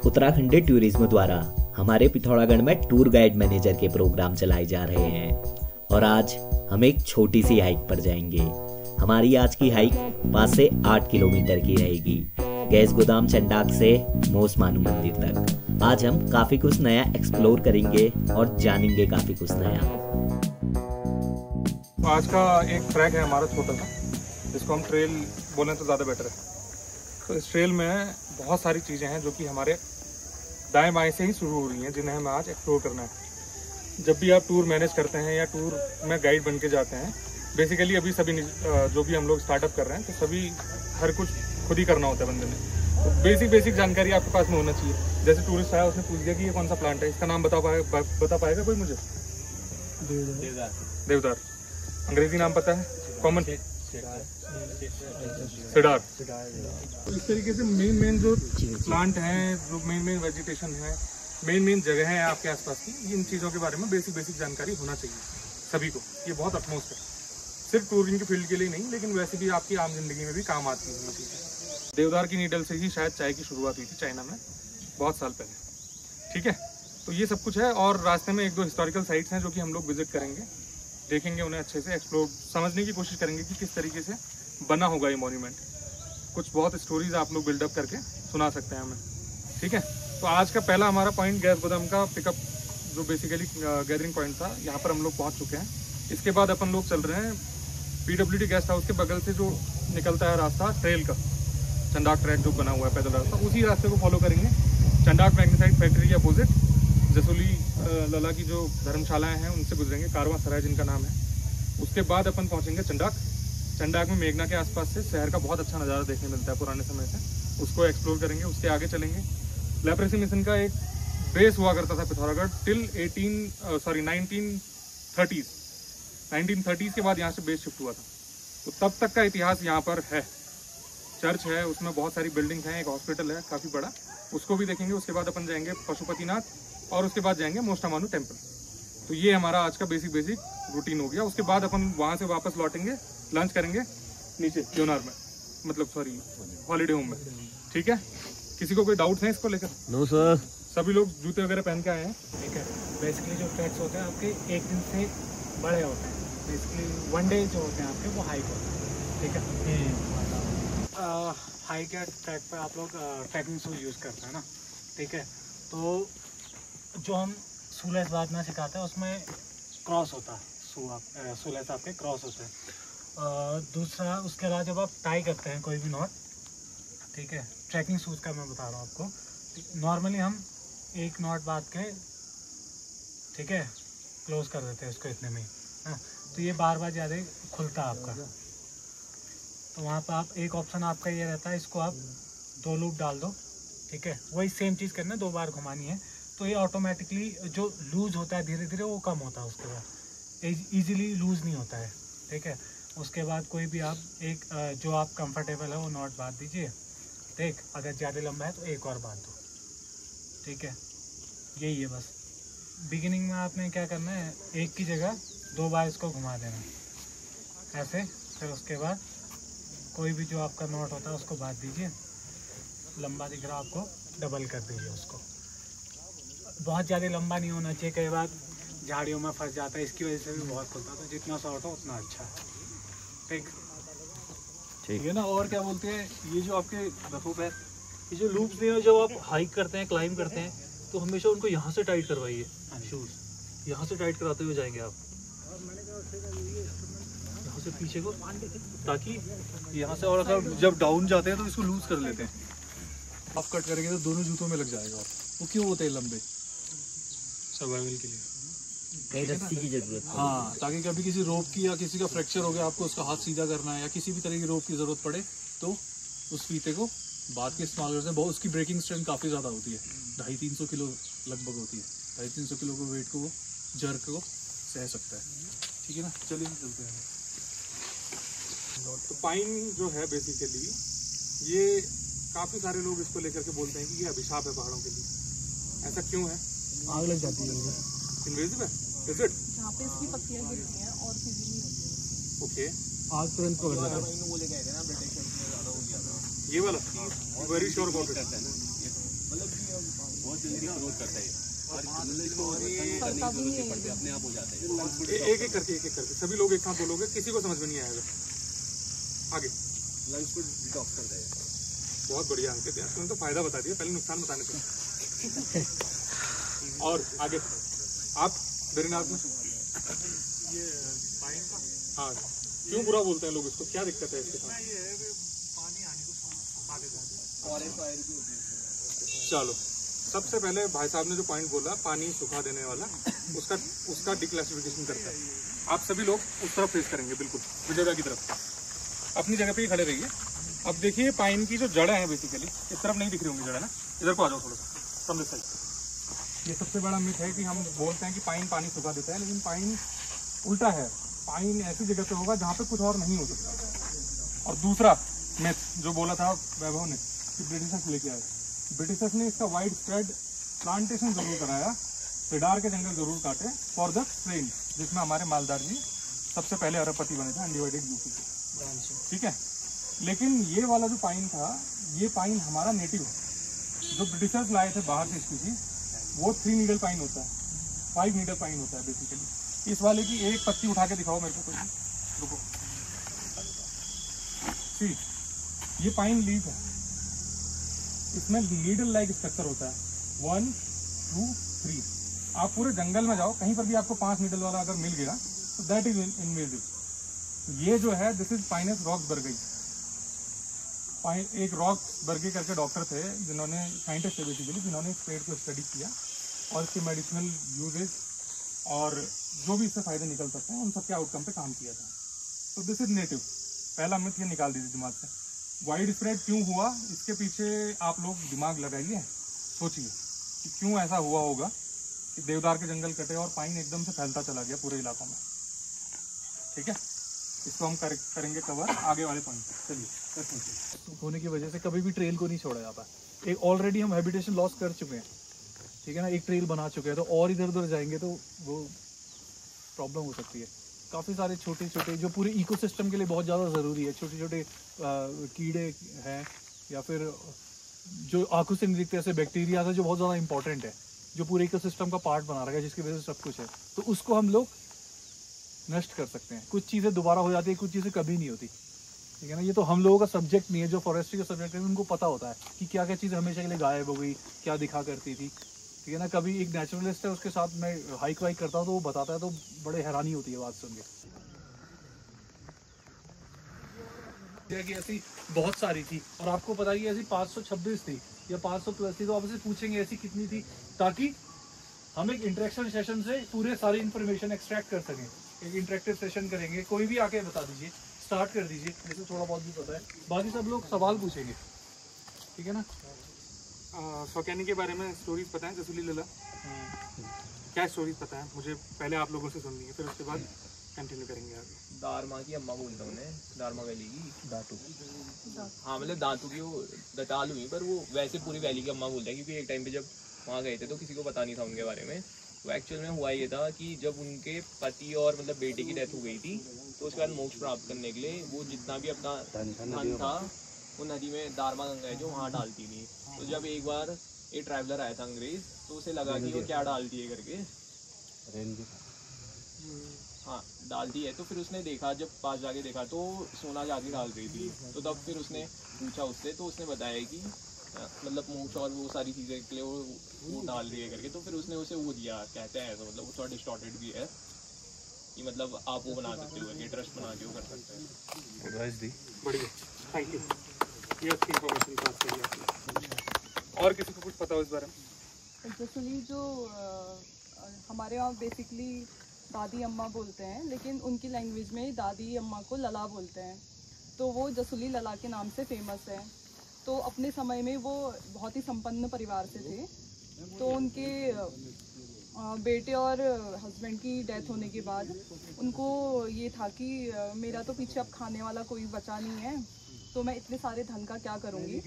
Uttarakhandi tourism द्वारा हमारे पिथौरागढ़ में टूर गाइड मैनेजर के प्रोग्राम चलाए जा रहे हैं और आज हम एक छोटी सी हाइक पर जाएंगे। हमारी आज की हाइक 5 से 8 किलोमीटर की रहेगी, गैस गोदाम चंडाक से मोस मानू मंदिर तक। आज हम काफी कुछ नया एक्सप्लोर करेंगे और जानेंगे काफी कुछ नया। आज का एक ट्रैक है हमारा छोटा सा, जिसको हम ट्रेल बोलें तो ज़्यादा बेटर है। तो इस ट्रेल में बहुत सारी चीज़ें हैं जो कि हमारे दाएं बाएं से ही शुरू हो रही हैं, जिन्हें हमें आज एक्सप्लोर करना है। जब भी आप टूर मैनेज करते हैं या टूर में गाइड बन के जाते हैं, बेसिकली अभी सभी जो भी हम लोग स्टार्टअप कर रहे हैं, तो सभी हर कुछ खुद ही करना होता है बंदे ने। तो बेसिक जानकारी आपके पास में होना चाहिए। जैसे टूरिस्ट आया, उसने पूछ दिया कि ये कौन सा प्लांट है, इसका नाम बता पाएगा कोई मुझे? देवदार। अंग्रेजी नाम पता है? Common cedar. तो इस तरीके से मेन जो प्लांट हैं, जो मेन वेजिटेशन है, मेन जगह है आपके आसपास की, इन चीज़ों के बारे में बेसिक जानकारी होना चाहिए सभी को। ये बहुत अटमोस्ट है, सिर्फ टूरिंग की फील्ड के लिए नहीं, लेकिन वैसे भी आपकी आम जिंदगी में भी काम आती है ये चीज़ें। देवदार की नीडल से ही शायद चाय की शुरुआत हुई थी चाइना में बहुत साल पहले। ठीक है, तो ये सब कुछ है। और रास्ते में 1-2 हिस्टोरिकल साइट्स हैं जो कि हम लोग विजिट करेंगे, देखेंगे उन्हें अच्छे से, एक्सप्लोर समझने की कोशिश करेंगे कि किस तरीके से बना होगा ये मॉन्यूमेंट। कुछ बहुत स्टोरीज आप लोग बिल्डअप करके सुना सकते हैं हमें। ठीक है, तो आज का पहला हमारा पॉइंट गैस गोदाम का पिकअप, जो बेसिकली गैदरिंग पॉइंट था, यहाँ पर हम लोग पहुँच चुके हैं। इसके बाद अपन लोग चल रहे हैं PWD गेस्ट हाउस के बगल से जो निकलता है रास्ता ट्रेल का, चंडाक ट्रैक जो बना हुआ है पैदल रास्ता, उसी रास्ते को फॉलो करेंगे। चंडाक मैग्नेसाइट फैक्ट्री के अपोजिट जसोली लला की जो धर्मशालाएं हैं उनसे गुजरेंगे, कारवां सराय जिनका नाम है। उसके बाद अपन पहुंचेंगे चंडाक में मेघना के आसपास से शहर का बहुत अच्छा नज़ारा देखने मिलता है पुराने समय से, उसको एक्सप्लोर करेंगे। उसके आगे चलेंगे। लेप्रेसी मिशन का एक बेस हुआ करता था पिथौरागढ़ टिल 1930s के बाद यहाँ से बेस शिफ्ट हुआ था। तो तब तक का इतिहास यहाँ पर है। चर्च है, उसमें बहुत सारी बिल्डिंग्स हैं, एक हॉस्पिटल है काफ़ी बड़ा, उसको भी देखेंगे। उसके बाद अपन जाएंगे पशुपतिनाथ और उसके बाद जाएंगे मोस्टामानू टेम्पल। तो ये हमारा आज का बेसिक रूटीन हो गया। उसके बाद अपन वहाँ से वापस लौटेंगे, लंच करेंगे नीचे योनार में, मतलब सॉरी हॉलीडे होम में। ठीक है, किसी को कोई डाउट है इसको लेकर? No sir. सभी लोग जूते वगैरह पहन के आए हैं। ठीक है, बेसिकली जो ट्रैक्स होते हैं आपके एक दिन से बड़े होते हैं, बेसिकली 1 डे जो होते हैं आपके वो हाइक होते हैं। ठीक है, हाइक या ट्रैक पे आप लोग ट्रैकिंग शूज यूज़ करते हैं ना। ठीक है, तो जो हम शूलेस बाद में सिखाते हैं उसमें क्रॉस होता है, शूलेस आपके क्रॉस होते हैं। दूसरा, उसके बाद जब आप टाई करते हैं कोई भी नॉट, ठीक है, ट्रैकिंग शूज़ का मैं बता रहा हूँ आपको। नॉर्मली हम एक नॉट बांध के, ठीक है, क्लोज कर देते हैं इसको इतने में ही, हाँ। तो ये बार ज़्यादा खुलता है आपका। तो वहाँ पर आप एक ऑप्शन आपका ये रहता है, इसको आप 2 लूप डाल दो। ठीक है, वही सेम चीज़ करना है, 2 बार घुमानी है। तो ये ऑटोमेटिकली जो लूज़ होता है धीरे धीरे वो कम होता है, उसके बाद ईजिली लूज़ नहीं होता है। ठीक है, उसके बाद कोई भी आप एक जो आप कंफर्टेबल है वो नॉट बांध दीजिए। ठीक, अगर ज़्यादा लंबा है तो एक और बांध दो। ठीक है, यही है बस। बिगिनिंग में आपने क्या करना है, एक की जगह 2 बार इसको घुमा देना है ऐसे। फिर उसके बाद कोई भी जो आपका नॉट होता है उसको बांध दीजिए। लंबा दिख रहा आपको, डबल कर दीजिए उसको। बहुत ज़्यादा लंबा नहीं होना चाहिए, कई बार झाड़ियों में फंस जाता है, इसकी वजह से भी बहुत खुलता है। तो जितना शॉर्ट हो उतना अच्छा है। ठीक है ना। और क्या बोलते हैं, ये जो आपके रफो पैर, ये जो लूप्स हैं, जब आप हाइक करते हैं, क्लाइंब करते हैं, तो हमेशा उनको यहाँ से टाइट करवाइए। शूज़ यहाँ से टाइट कराते हुए जाएंगे आप, यहाँ से पीछे को, ताकि यहाँ से, और अगर जब डाउन जाते हैं तो इसको लूज कर लेते हैं। आप कट करेंगे तो दोनों जूतों में लग जाएगा। वो क्यों होते हैं लंबे? सर्वाइवल के लिए कहीं रस्सी की जरूरत है। हाँ, ताकि कभी किसी रोप की या किसी का फ्रैक्चर हो गया, आपको उसका हाथ सीधा करना है या किसी भी तरह की रोप की ज़रूरत पड़े, तो उस फीते को बाद के इस्तेमाल करते हैं। बहुत उसकी ब्रेकिंग स्ट्रेंथ काफ़ी ज़्यादा होती है, 250-300 किलो लगभग होती है। 250-300 किलो को वेट को वो जर्क को सह सकता है। ठीक है ना, चलिए चलते हैं। तो पाइन जो है बेसिकली, ये काफ़ी सारे लोग इसको लेकर के बोलते हैं कि ये अभिशाप है पहाड़ों के लिए। ऐसा क्यों है? आग लग जाती है, इन्वेसिव है, इज इट? यहाँ पे इसकी पत्तियाँ गिरती हैं और फिजिली होती है। ओके, आग तुरंत पकड़ जाता है। ये वाला वेरी श्योर अबाउट इट। फलता भी नहीं है। एक एक करके सभी लोग एक साथ बोलोगे, किसी को समझ में नहीं आएगा। आगे लंग्स को डिटॉक्स करता है। बहुत बढ़िया अंकित यार, तुमने तो फायदा बता दिया, पहले नुकसान बताने थे। और आगे आप बेरीनाथ में हाँ, क्यों बुरा बोलते हैं लोग इसको, क्या दिक्कत है इसके साथ? चलो, सबसे पहले भाई साहब ने जो पॉइंट बोला पानी सुखा देने वाला, उसका डिक्लासिफिकेशन करता है। आप सभी लोग उस तरफ फेस करेंगे, बिल्कुल विजयदा की तरफ, अपनी जगह पे ही खड़े रहिए। अब देखिए पाइन की जो जड़ें हैं बेसिकली इस तरफ नहीं दिख रही होंगी जड़ें ना, इधर को आ जाओ थोड़ा सा फ्रॉम दिस साइड। ये सबसे बड़ा मिथ है कि हम बोलते हैं कि पाइन पानी सुखा देता है, लेकिन पाइन उल्टा है। पाइन ऐसी जगह पे होगा जहाँ पे कुछ और नहीं हो सकता। और दूसरा मिथ जो बोला था वैभव ने कि ब्रिटिशर्स लेके आए, ब्रिटिशर्स ने इसका वाइड स्प्रेड प्लांटेशन जरूर कराया, पिडार के जंगल जरूर काटे फॉर द ट्रेड, जिसमें हमारे मालदार जी सबसे पहले अरबपति बने थे अनडिवाइडेड यूपी के, ठीक है। लेकिन ये वाला जो पाइन था, ये पाइन हमारा नेटिव है। जो ब्रिटिशर्स लाए थे बाहर से स्पीशीज, वो 3 नीडल पाइन होता है, 5 नीडल पाइन होता है बेसिकली। इस वाले की एक पत्ती उठा के दिखाओ मेरे को कोई, रुको। सी, ये पाइन लीफ है, इसमें नीडल लाइक स्ट्रक्चर होता है, 1 2 3। आप पूरे जंगल में जाओ, कहीं पर भी आपको 5 नीडल वाला अगर मिल गया तो दैट इज इनवेसिव। ये जो है दिस इज पाइनस रॉक्सबर्गी। एक रॉक्सबर्गी करके डॉक्टर थे जिन्होंने, साइंटिस्ट थे बेसिकली, जिन्होंने इस पेड़ को स्टडी किया और इसके मेडिसिनल यूजेज और जो भी इससे फायदे निकल सकते हैं उन सबके आउटकम पे काम किया था। तो दिस इज नेटिव, पहला मिथ ये निकाल दीजिए दिमाग से। वाइड स्प्रेड क्यों हुआ, इसके पीछे आप लोग दिमाग लगाइए, सोचिए कि क्यों ऐसा हुआ होगा कि देवदार के जंगल कटे और पाइन एकदम से फैलता चला गया पूरे इलाकों में, ठीक है। इसको हम करेंगे कवर आगे वाले पॉइंट। चलिए होने की वजह से कभी भी ट्रेल को नहीं छोड़ा जाता। एक ऑलरेडी हम हैबिटेशन लॉस कर चुके हैं, ठीक है ना, एक ट्रेल बना चुके हैं, तो और इधर उधर जाएंगे तो वो प्रॉब्लम हो सकती है। काफ़ी सारे छोटे छोटे जो पूरे इकोसिस्टम के लिए बहुत ज़्यादा ज़रूरी है, छोटे छोटे कीड़े हैं या फिर जो आंखों से नहीं दिखते ऐसे बैक्टीरिया है जो बहुत ज़्यादा इंपॉर्टेंट है, जो पूरे इकोसिस्टम का पार्ट बना रखा है, जिसकी वजह से सब कुछ है, तो उसको हम लोग नष्ट कर सकते हैं। कुछ चीज़ें दोबारा हो जाती है, कुछ चीज़ें कभी नहीं होती, ठीक है ना। ये तो हम लोगों का सब्जेक्ट नहीं है, जो फॉरेस्ट्री का सब्जेक्ट है उनको पता होता है कि क्या क्या चीज़ हमेशा के लिए गायब हो गई, क्या दिखा करती थी, ठीक है ना। कभी एक नेचुरलिस्ट है, उसके साथ मैं हाइक वाइक करता हूँ तो वो बताता है, तो बड़े हैरानी होती है बात सुन के कि ऐसी बहुत सारी थी। और आपको पता है कि ऐसी 526 थी या 500 प्लस थी, तो आप उसे पूछेंगे ऐसी कितनी थी, ताकि हम एक इंटरेक्शन सेशन से पूरे सारी इन्फॉर्मेशन एक्सट्रैक्ट कर सकें। एक इंटरेक्टिव सेशन करेंगे, कोई भी आके बता दीजिए, स्टार्ट कर दीजिए, जैसे थोड़ा बहुत भी पता है, बाकी सब लोग सवाल पूछेंगे, ठीक है ना। सौकैनी के बारे में स्टोरीज पता है, जसूली लला क्या स्टोरीज पता है मुझे, पहले आप लोगों से सुननी है, फिर उसके बाद कंटिन्यू करेंगे आगे। दारमा की अम्मा बोलता हूँ उन्हें, दारमा वैली की दातू, हाँ मतलब दातू की वो दताल हुई, पर वो वैसे पूरी वैली की अम्मा बोलते हैं, क्योंकि एक टाइम पे जब वहाँ गए थे तो किसी को पता नहीं था उनके बारे में। तो एक्चुअल में हुआ ये था कि जब उनके पति और मतलब बेटे की डेथ हो गई थी, तो उसके बाद मोक्ष प्राप्त करने के लिए वो जितना भी अपना धन था वो नदी में दारमा गंगा है जो वहाँ डालती थी। तो जब एक बार एक ट्रैवलर आया था अंग्रेज, तो उसे लगा कि वो क्या डालती है करके, हाँ डालती है, तो फिर उसने देखा, जब पास जाके देखा तो सोना जाके डाल रही थी। तो तब फिर उसने पूछा उससे, तो उसने बताया कि मतलब मोक्ष और वो सारी चीज़ें के लिए वो डाल रही है करके। तो फिर उसने उसे वो दिया, कहते हैं तो मतलब वो थोड़ा डिस्टॉर्टेड भी है कि मतलब आप वो बना सकते हो, ये ट्रस्ट बना के वो कर सकते हैं। एडवाइस दी, बढ़िया, थैंक यू, ये अच्छी इन्फॉर्मेशन पास करी आपने। और किसी को कुछ पता हो इस बारे में? जसुली जो हमारे यहाँ बेसिकली दादी अम्मा बोलते हैं, लेकिन उनकी लैंग्वेज में दादी अम्मा को लला बोलते हैं, तो वो जसुली लला के नाम से फेमस है। तो अपने समय में वो बहुत ही संपन्न परिवार से थे, तो उनके बेटे और हस्बैंड की डेथ होने के बाद उनको ये था कि मेरा तो पीछे अब खाने वाला कोई बचा नहीं है, तो मैं इतने सारे धन का क्या करूँगी।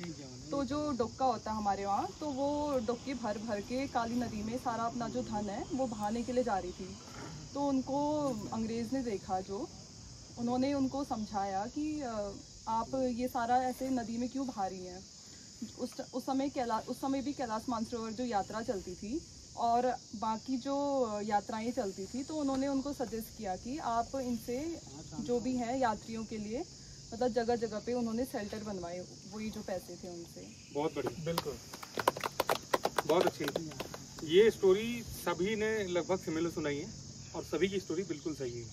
तो जो डोक्का होता है हमारे वहाँ, तो वो डोक्के भर भर के काली नदी में सारा अपना जो धन है वो बहाने के लिए जा रही थी। तो उनको अंग्रेज़ ने देखा, जो उन्होंने उनको समझाया कि आप ये सारा ऐसे नदी में क्यों बहा रही हैं। उस समय भी कैलाश मानसरोवर जो यात्रा चलती थी और बाकी जो यात्राएं चलती थी, तो उन्होंने उनको सजेस्ट किया कि आप इनसे जो भी हैं यात्रियों के लिए मतलब जगह जगह पे उन्होंने शेल्टर बनवाए, वही जो पैसे थे उनसे। बहुत बढ़िया, बिल्कुल बहुत अच्छी। ये स्टोरी सभी ने लगभग सिमिलर सुनाई है और सभी की स्टोरी बिल्कुल सही है।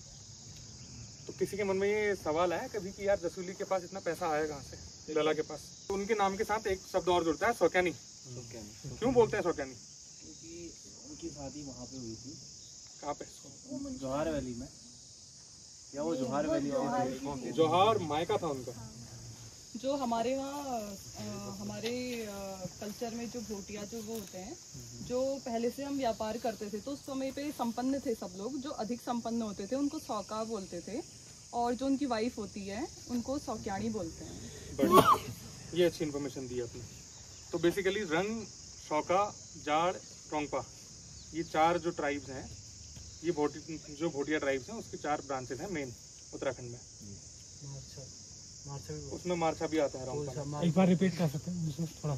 तो किसी के मन में ये सवाल आया कभी कि यार जसूली के पास इतना पैसा आया कहाँ से, लला के पास? तो उनके नाम के साथ एक शब्द और जुड़ता है, सौक्यानी। क्यों बोलते हैं सौक्यानी? क्योंकि उनकी शादी वहाँ पे हुई थी। कहाँ पे? जोहार वैली में, या वो जोहार वैली? जोहार मायका था उनका। जो हमारे वहाँ हमारे कल्चर में जो भोटिया जो वो होते हैं, जो पहले से हम व्यापार करते थे, तो उस समय पे संपन्न थे सब लोग। जो अधिक संपन्न होते थे उनको सौका बोलते थे, और जो उनकी वाइफ होती है उनको सौक्याणी बोलते हैं। बढ़िया, ये अच्छी इन्फॉर्मेशन दी आपने। तो बेसिकली रंग, सौका, जाड़, रोंगपा, ये 4 जो ट्राइब्स हैं, ये जो भोटिया ट्राइब्स हैं उसके 4 ब्रांचेस हैं मेन उत्तराखंड में। उसमें मारछा भी आता है रोंगपा। एक बार रिपीट कर सकते हैं उसमें, थोड़ा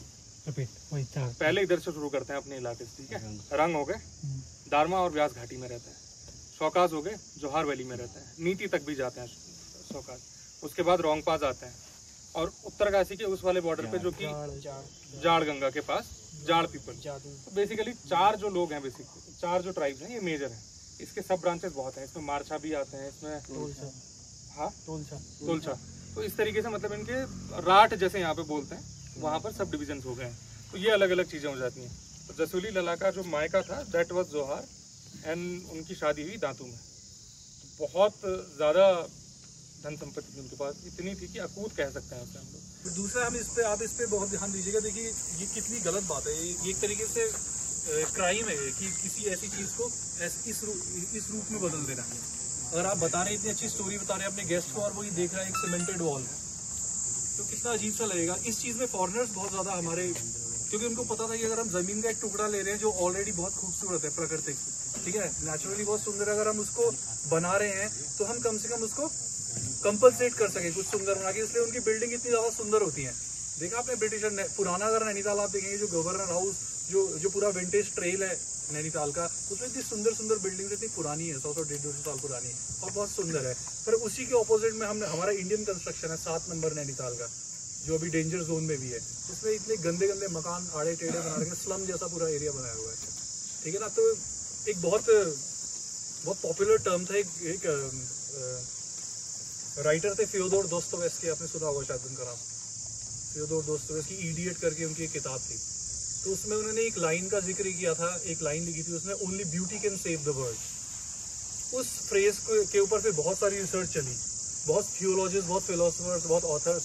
रिपीट वही 4। पहले इधर से शुरू करते हैं अपने इलाके से, ठीक है? रंग हो गए, दारमा और व्यास घाटी में रहता है। सौकाज हो गए, जोहार वैली में रहता है, नीति तक भी जाते हैं सौकाज। उसके बाद रोंगपाज आते हैं, और उत्तरकाशी के उस वाले बॉर्डर पे जो कि जाड़ गंगा के पास जाड़ पीपल। बेसिकली 4 जो लोग हैं, बेसिकली 4 जो ट्राइब्स हैं, ये मेजर हैं। इसके सब ब्रांचेस बहुत हैं, इसमें मारछा भी आते हैं, इसमें हाँ तोलछा। तो इस तरीके से मतलब इनके राट जैसे यहाँ पे बोलते हैं, वहाँ पर सब डिविजन हो गए हैं। तो ये अलग अलग चीज़ें हो जाती हैं। तो जसूली लला का जो मायका था दैट वाज जोहार, एंड उनकी शादी हुई दांतू में। तो बहुत ज़्यादा धन संपत्ति थी उनके पास, इतनी थी कि अकूत कह सकते हैं उसे हम लोग। दूसरा हम आप इस पे बहुत ध्यान दीजिएगा। देखिए ये कितनी गलत बात है, ये एक तरीके से क्राइम है कि किसी ऐसी चीज़ को इस रूप में बदल देना। अगर आप बता रहे हैं, इतनी अच्छी स्टोरी बता रहे हैं अपने गेस्ट को, और वो ये देख रहा है एक सीमेंटेड वॉल, तो कितना अजीब सा लगेगा। इस चीज़ में फॉरेनर्स बहुत ज़्यादा हमारे, क्योंकि उनको पता था कि अगर हम ज़मीन का एक टुकड़ा ले रहे हैं जो ऑलरेडी बहुत खूबसूरत है, प्राकृतिक, ठीक है, नेचुरली बहुत सुंदर है, अगर हम उसको बना रहे हैं तो हम कम से कम उसको कंपलसेट कर सकें कुछ सुंदर बना के। इसलिए उनकी बिल्डिंग इतनी ज़्यादा सुंदर होती है। देखा आपने ब्रिटिशर पुराना अगर नैनीताल आप देखेंगे, जो गवर्नर हाउस, जो पूरा विंटेज ट्रेल है नैनीताल का, उसमें इतनी सुंदर सुंदर बिल्डिंग इतनी पुरानी है, 100-150 साल पुरानी और बहुत सुंदर है। पर उसी के ऑपोजिट में हमारा इंडियन कंस्ट्रक्शन है 7 नंबर नैनीताल का, जो अभी डेंजर जोन में भी है। उसमें इतने गंदे गंदे मकान आड़े टेढ़े बना रखे, स्लम जैसा पूरा एरिया बनाया हुआ है, ठीक है ना। तो एक बहुत पॉपुलर टर्म था, एक राइटर थे फ्योदोर दोस्तोयेव्स्की, आपने सुना होगा शायद उनका नाम, फ्योदोर दोस्तोयेव्स्की, इडियट करके उनकी एक किताब थी। तो उसमें उन्होंने एक लाइन का जिक्र किया था, एक लाइन लिखी थी उसने, only beauty can save the world. उस फ्रेज के ऊपर फिर बहुत सारी रिसर्च चली, बहुत थियोलॉजिस्ट, बहुत फिलोसफर्स, बहुत ऑथर्स।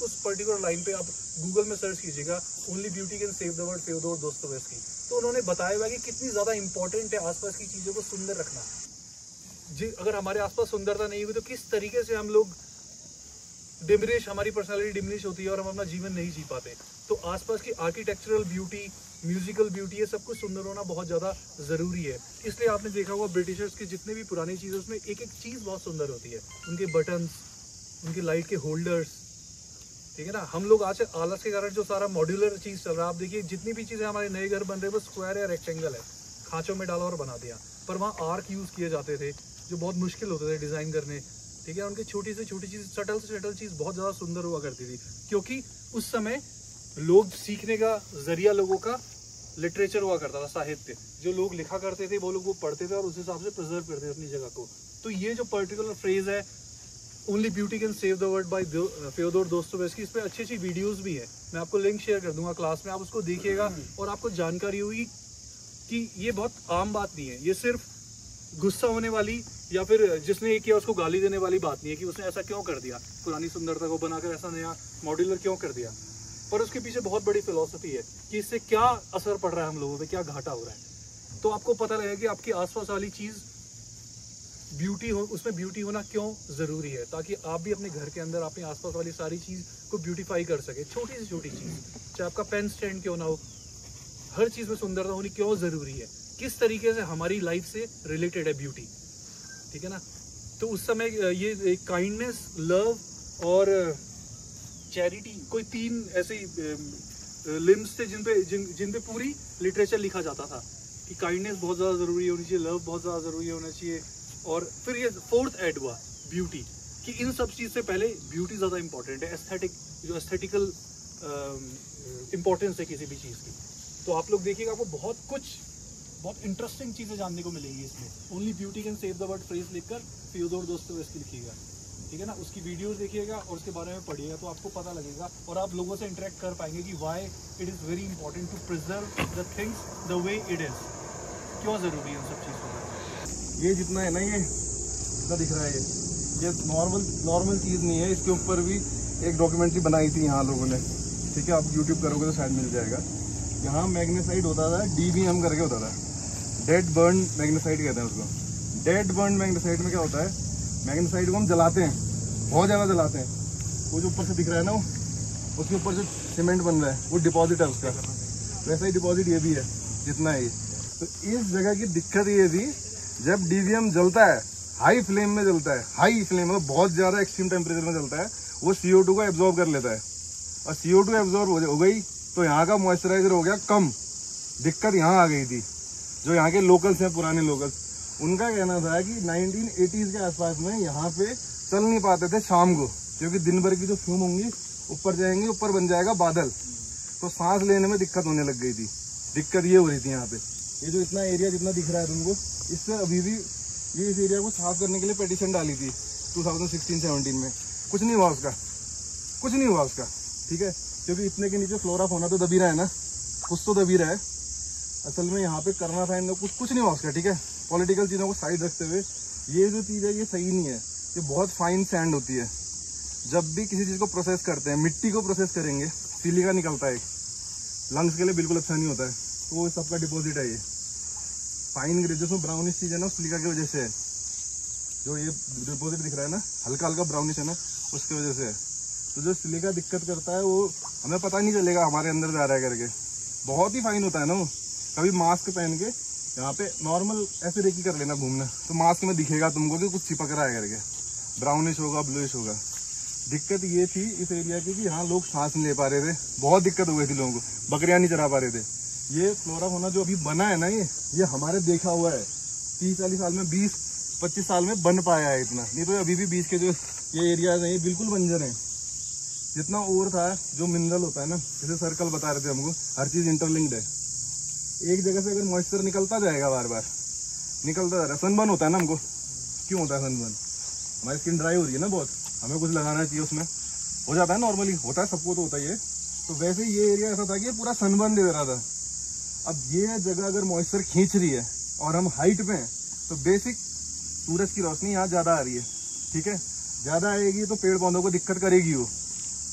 उस पर्टिकुलर लाइन पे आप गूगल में सर्च कीजिएगा, only beauty can save the world, Fyodor Dostoevsky. तो उन्होंने बताया हुआ कि कितनी ज़्यादा इंपॉर्टेंट है आसपास की चीज़ों को सुंदर रखना। जी, अगर हमारे आसपास सुंदरता नहीं हुई तो किस तरीके से हम लोग हमारी पर्सनालिटी डिमिनिश होती है और हम अपना जीवन नहीं जी पाते। तो आसपास की आर्किटेक्चरल ब्यूटी, म्यूजिकल ब्यूटी, ये सब कुछ सुंदर होना बहुत ज़्यादा ज़रूरी है। इसलिए आपने देखा होगा ब्रिटिशर्स की जितने भी पुरानी चीज़ें, उसमें एक एक चीज़ बहुत सुंदर होती है। उनके बटन्स, उनके लाइट के होल्डर्स, ठीक है ना। हम लोग आज आलस के कारण जो सारा मॉड्यूलर चीज़ चल रहा है, आप देखिए जितनी भी चीज़ें हमारे नए घर बन रहे हैं वो स्क्वायर या रेक्टेंगल है, खाँचों में डाला और बना दिया। पर वहाँ आर्क यूज़ किए जाते थे जो बहुत मुश्किल होते थे डिज़ाइन करने, ठीक है। उनकी छोटी से छोटी चीज़, सटल से सटल चीज़ बहुत ज़्यादा सुंदर हुआ करती थी, क्योंकि उस समय लोग सीखने का जरिया लोगों का लिटरेचर हुआ करता था, साहित्य। जो लोग लिखा करते थे वो लोग वो पढ़ते थे और उस हिसाब से प्रिजर्व करते थे अपनी जगह को। तो ये जो पर्टिकुलर फ्रेज है, only beauty can save the world by Fyodor Dostoevsky, इस पर अच्छी अच्छी वीडियोस भी है, मैं आपको लिंक शेयर कर दूंगा क्लास में, आप उसको देखिएगा और आपको जानकारी होगी कि ये बहुत आम बात नहीं है। ये सिर्फ गुस्सा होने वाली या फिर जिसने ये किया उसको गाली देने वाली बात नहीं है कि उसने ऐसा क्यों कर दिया, पुरानी सुंदरता को बनाकर ऐसा नया मॉड्यूलर क्यों कर दिया। पर उसके पीछे बहुत बड़ी फिलॉसफी है कि इससे क्या असर पड़ रहा है हम लोगों पे, क्या घाटा हो रहा है। तो आपको पता लगेगा कि आपकी आसपास वाली चीज़ ब्यूटी हो, उसमें ब्यूटी होना क्यों ज़रूरी है, ताकि आप भी अपने घर के अंदर अपने आसपास वाली सारी चीज़ को ब्यूटीफाई कर सके। छोटी से छोटी चीज़, चाहे आपका पेन स्टैंड क्यों ना हो, हर चीज़ में सुंदरता होनी क्यों ज़रूरी है, किस तरीके से हमारी लाइफ से रिलेटेड है ब्यूटी, ठीक है ना। तो उस समय ये काइंडनेस, लव और चैरिटी, कोई 3 ऐसे लिम्स थे जिन पे पूरी लिटरेचर लिखा जाता था कि काइंडनेस बहुत ज़्यादा ज़रूरी होनी चाहिए, लव बहुत ज़्यादा ज़रूरी होना चाहिए। और फिर ये 4th ऐड हुआ ब्यूटी, कि इन सब चीज़ से पहले ब्यूटी ज़्यादा इंपॉर्टेंट है, एस्थेटिक, जो एस्थेटिकल इम्पोर्टेंस है किसी भी चीज़ की। तो आप लोग देखिएगा, आपको बहुत इंटरेस्टिंग चीज़ें जानने को मिलेंगी इसमें। Only beauty can save the world phrase लिखकर फियोदोर दोस्तोयेव्स्की लिखिएगा, ठीक है ना। उसकी वीडियोस देखिएगा और उसके बारे में पढ़िएगा, तो आपको पता लगेगा और आप लोगों से इंटरेक्ट कर पाएंगे कि why it is very important to preserve the things the way it is, क्यों ज़रूरी है उन सब चीज़ों का। ये जितना है ना, ये जितना दिख रहा है, ये नॉर्मल चीज़ नहीं है। इसके ऊपर भी एक डॉक्यूमेंट्री बनाई थी यहाँ लोगों ने, ठीक है। आप यूट्यूब करोगे तो शायद मिल जाएगा। यहाँ मैग्नेसाइट होता था, DBM करके होता था, डेड बर्न मैग्नेसाइट कहते हैं उसको। डेड बर्न मैग्नेसाइट में क्या होता है, मैग्नेसाइट को हम जलाते हैं, बहुत ज़्यादा जलाते हैं। वो जो ऊपर से दिख रहा है ना, उसके ऊपर जो सीमेंट बन रहा है वो डिपॉजिट है उसका, वैसा ही डिपॉजिट ये भी है जितना है ये। तो इस जगह की दिक्कत ये थी, जब DBM जलता है हाई फ्लेम में जलता है, हाई फ्लेम में बहुत ज़्यादा एक्सट्रीम टेम्परेचर में जलता है, वो CO2 को एब्जॉर्ब कर लेता है। और CO2 एब्जॉर्ब हो गई तो यहाँ का मॉइस्चराइजर हो गया कम। दिक्कत यहाँ आ गई थी। जो यहाँ के लोकल्स हैं, पुराने लोकल्स, उनका कहना था कि 1980s के आसपास में यहाँ पे चल नहीं पाते थे शाम को, क्योंकि दिन भर की जो फ्यूम होंगी ऊपर जाएंगी, ऊपर बन जाएगा बादल, तो सांस लेने में दिक्कत होने लग गई थी। दिक्कत ये हो रही थी यहाँ पे। ये जो इतना एरिया जितना दिख रहा है तुमको, इससे अभी भी ये इस एरिया को साफ करने के लिए पिटीशन डाली थी 2016-17 में। कुछ नहीं हुआ उसका, ठीक है, क्योंकि इतने के नीचे फ्लोरा फौना तो दबी रहा है ना, कुछ तो दबी रहा है। असल में यहाँ पे करना था इन लोग, कुछ नहीं हुआ उसका, ठीक है। पॉलिटिकल चीज़ों को साइड रखते हुए ये जो चीज़ है ये सही नहीं है। ये बहुत फाइन सैंड होती है। जब भी किसी चीज़ को प्रोसेस करते हैं, मिट्टी को प्रोसेस करेंगे, सिलिका निकलता है, लंग्स के लिए बिल्कुल अच्छा नहीं होता है। तो वो सबका डिपॉजिट है ये फाइन ग्रेड, जिसमें ब्राउनिश चीज़ है ना, सिलिका की वजह से है। जो ये डिपॉजिट दिख रहा है ना, हल्का हल्का ब्राउनिश है ना, उसकी वजह से है। तो जो सिलिका दिक्कत करता है वो हमें पता नहीं चलेगा हमारे अंदर जा रहा है करके। बहुत ही फाइन होता है ना वो। कभी मास्क पहन के यहाँ पे नॉर्मल ऐसे रेकी कर लेना घूमना, तो मास्क में दिखेगा तुमको कि कुछ चिपक रहा है करके, ब्राउनिश होगा, ब्लूइश होगा। दिक्कत ये थी इस एरिया की कि यहाँ लोग सांस नहीं ले पा रहे थे, बहुत दिक्कत हो गई थी लोगों को, बकरियाँ नहीं चरा पा रहे थे। ये फ्लोरा फौना जो अभी बना है ना, ये हमारे देखा हुआ है 30-40 साल में, 20-25 साल में बन पाया है इतना, नहीं तो अभी भी बीच के जो ये एरियाज हैं ये बिल्कुल बंजर हैं। जितना और था, जो मिनरल होता है ना, जैसे सर्कल बता रहे थे हमको, हर चीज़ इंटरलिंक्ड है। एक जगह से अगर मॉइस्चर निकलता जाएगा, बार बार निकलता जा रहा है। सनबर्न होता है ना हमको, क्यों होता है सनबर्न? हमारी स्किन ड्राई हो रही है ना बहुत, हमें कुछ लगाना चाहिए, उसमें हो जाता है नॉर्मली, होता है, सबको तो होता ही है। तो वैसे ही ये एरिया ऐसा था कि ये पूरा सनबर्न दे रहा था। अब ये जगह अगर मॉइस्चर खींच रही है और हम हाइट पे हैं, तो बेसिक सूरज की रोशनी यहाँ ज़्यादा आ रही है, ठीक है। ज़्यादा आएगी तो पेड़ पौधों को दिक्कत करेगी, वो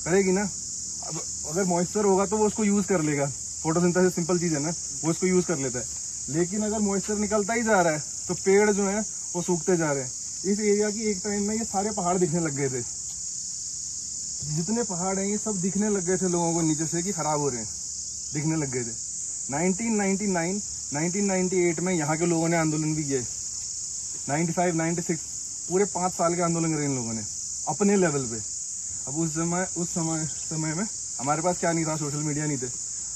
करेगी ना। अब अगर मॉइस्चर होगा तो वो उसको यूज़ कर लेगा, फोटोसिंथेसिस सिंपल चीज़ है ना, वो इसको यूज़ कर लेता है। लेकिन अगर मॉइस्चर निकलता ही जा रहा है तो पेड़ जो है वो सूखते जा रहे हैं। इस एरिया की एक टाइम में ये सारे पहाड़ दिखने लग गए थे, जितने पहाड़ हैं ये सब दिखने लग गए थे लोगों को नीचे से कि खराब हो रहे हैं, दिखने लग गए थे। 1999, 1998 में यहाँ के लोगों ने आंदोलन भी किए। 95, 96 पूरे 5 साल के आंदोलन करे इन लोगों ने अपने लेवल पे। अब उस समय में हमारे पास क्या नहीं था, सोशल मीडिया नहीं थे,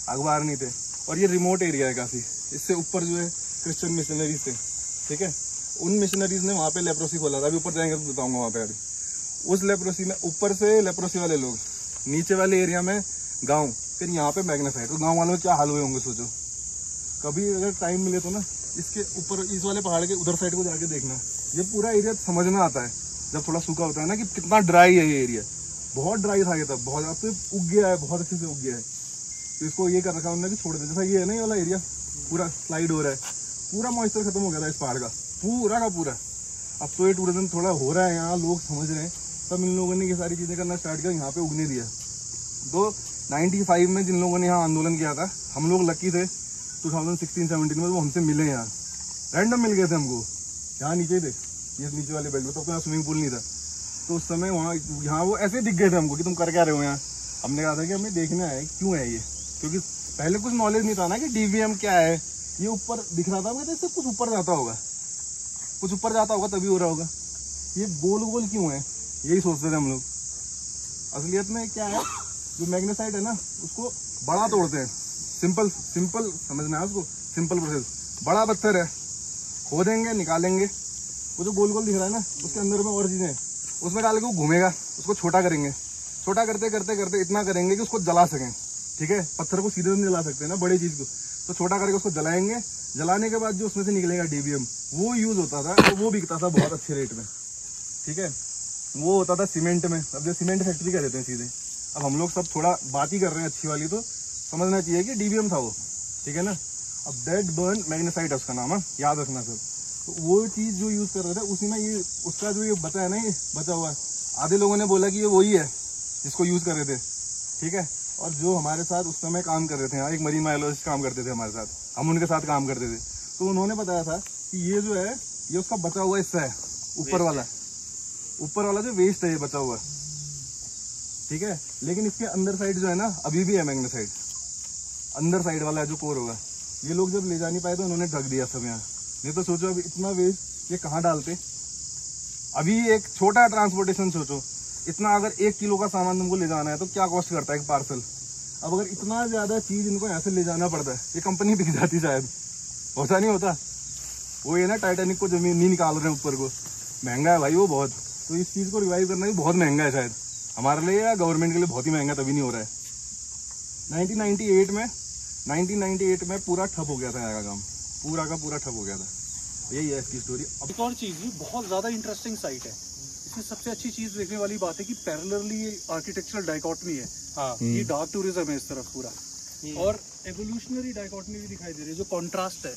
अखबार नहीं थे, और ये रिमोट एरिया है काफ़ी। इससे ऊपर जो है क्रिश्चियन मिशनरीज थे, ठीक है। उन मिशनरीज ने वहाँ पे लेप्रोसी खोला था, अभी ऊपर जाएंगे तो बताऊँगा वहाँ पे। अभी उस लेप्रोसी में ऊपर से लेप्रोसी वाले लोग, नीचे वाले एरिया में गाँव, फिर यहाँ पे मैग्नेसाइट। तो गाँव वालों में क्या हाल हुए होंगे सोचो। कभी अगर टाइम मिले तो ना इसके ऊपर, इस वाले पहाड़ के उधर साइड को जाके देखना, ये पूरा एरिया समझ में आता है जब थोड़ा सूखा होता है ना, कि कितना ड्राई है ये एरिया। बहुत ड्राई था ये तब, बहुत अब तो उग गया है, बहुत अच्छे से उग गया है। तो इसको ये कर रखा उन्होंने कि छोड़ दे, जैसा ये है ना, ये वाला एरिया पूरा स्लाइड हो रहा है, पूरा मॉइस्चर खत्म हो गया था इस पहाड़ का, पूरा का पूरा। अब तो ये टूरिज्म थोड़ा हो रहा है यहाँ, लोग समझ रहे हैं, तब इन लोगों ने ये सारी चीज़ें करना स्टार्ट किया, यहाँ पे उगने दिया। तो 95 में जिन लोगों ने यहाँ आंदोलन किया था, हम लोग लकी थे 2016-17 में, वो हमसे मिले यहाँ, रैंडम मिल गए थे हमको, यहाँ नीचे थे, ये नीचे वाले बेल्ट में, तो यहाँ स्विमिंग पूल नहीं था। तो उस समय वहाँ यहाँ वो ऐसे दिख गए थे हमको कि तुम कर क्या रहे हो यहाँ। हमने कहा था कि हमें देखना है क्यों है ये, क्योंकि पहले कुछ नॉलेज नहीं था ना कि DBM क्या है। ये ऊपर दिख रहा था, हम कहते इससे कुछ ऊपर जाता होगा, कुछ ऊपर जाता होगा तभी हो रहा होगा। ये गोल गोल क्यों है, यही सोचते थे हम लोग। असलियत में क्या है, जो मैग्नेसाइट है ना उसको बड़ा तोड़ते हैं, सिंपल सिंपल समझना है उसको, सिंपल प्रोसेस। बड़ा पत्थर है, खोदेंगे, निकालेंगे, वो जो गोल गोल दिख रहा है ना उसके अंदर में और चीजें उसमें डाल के वो घूमेगा, उसको छोटा करेंगे, छोटा करते करते करते इतना करेंगे कि उसको जला सकें। ठीक है, पत्थर को सीधे नहीं जला सकते ना, बड़ी चीज को, तो छोटा करके उसको जलाएंगे। जलाने के बाद जो उसमें से निकलेगा डीबीएम, वो यूज होता था, तो वो बिकता था बहुत अच्छे रेट में। ठीक है, वो होता था सीमेंट में। अब जो सीमेंट फैक्ट्री कह देते हैं सीधे। अब हम लोग सब थोड़ा बात ही कर रहे हैं अच्छी वाली, तो समझना चाहिए कि डीबीएम था वो। ठीक है ना, अब डेड बर्न मैग्नेसाइट है उसका नाम है, याद रखना सर। तो वो चीज जो यूज कर रहे थे उसी में ये उसका जो ये बचा है ना, ये बचा हुआ है, आधे लोगों ने बोला कि ये वही है जिसको यूज कर रहे थे। ठीक है, और जो हमारे साथ उस समय काम कर रहे थे, यहाँ एक मरीन बायोलॉजिस्ट काम करते थे हमारे साथ, हम उनके साथ काम करते थे, तो उन्होंने बताया था कि ये जो है ये उसका बचा हुआ हिस्सा है, ऊपर वाला जो वेस्ट है ये बचा हुआ है। ठीक है, लेकिन इसके अंदर साइड जो है ना अभी भी है मैग्नेसाइट, अंदर साइड वाला जो कोर होगा। ये लोग जब ले जा नहीं पाए तो उन्होंने ढक दिया सब यहाँ। नहीं तो सोचो अब इतना वेस्ट ये कहाँ डालते। अभी एक छोटा ट्रांसपोर्टेशन सोचो, इतना अगर 1 किलो का सामान तुमको ले जाना है तो क्या कॉस्ट करता है एक पार्सल। अब अगर इतना ज्यादा चीज इनको यहाँ से ले जाना पड़ता है, ये कंपनी बिक जाती शायद, होता नहीं होता। वो ये ना टाइटैनिक को जमीन नहीं निकाल रहे हैं ऊपर को, महंगा है भाई वो बहुत। तो इस चीज को रिवाइव करना भी बहुत महंगा है शायद हमारे लिए या गवर्नमेंट के लिए बहुत ही महंगा, तभी नहीं हो रहा है। 1998 में पूरा ठप हो गया था यहाँ का काम, पूरा का पूरा ठप हो गया था। यही है इसकी स्टोरी। एक और चीज, ये बहुत ज्यादा इंटरेस्टिंग साइट है। इसमें सबसे अच्छी चीज देखने वाली बात है कि पैरेलली ये आर्किटेक्चरल डाइकोटमी है। हाँ, ये डार्क टूरिज्म है इस तरफ पूरा, और एवोल्यूशनरी डाइकोटमी भी दिखाई दे रही है। जो कॉन्ट्रास्ट है,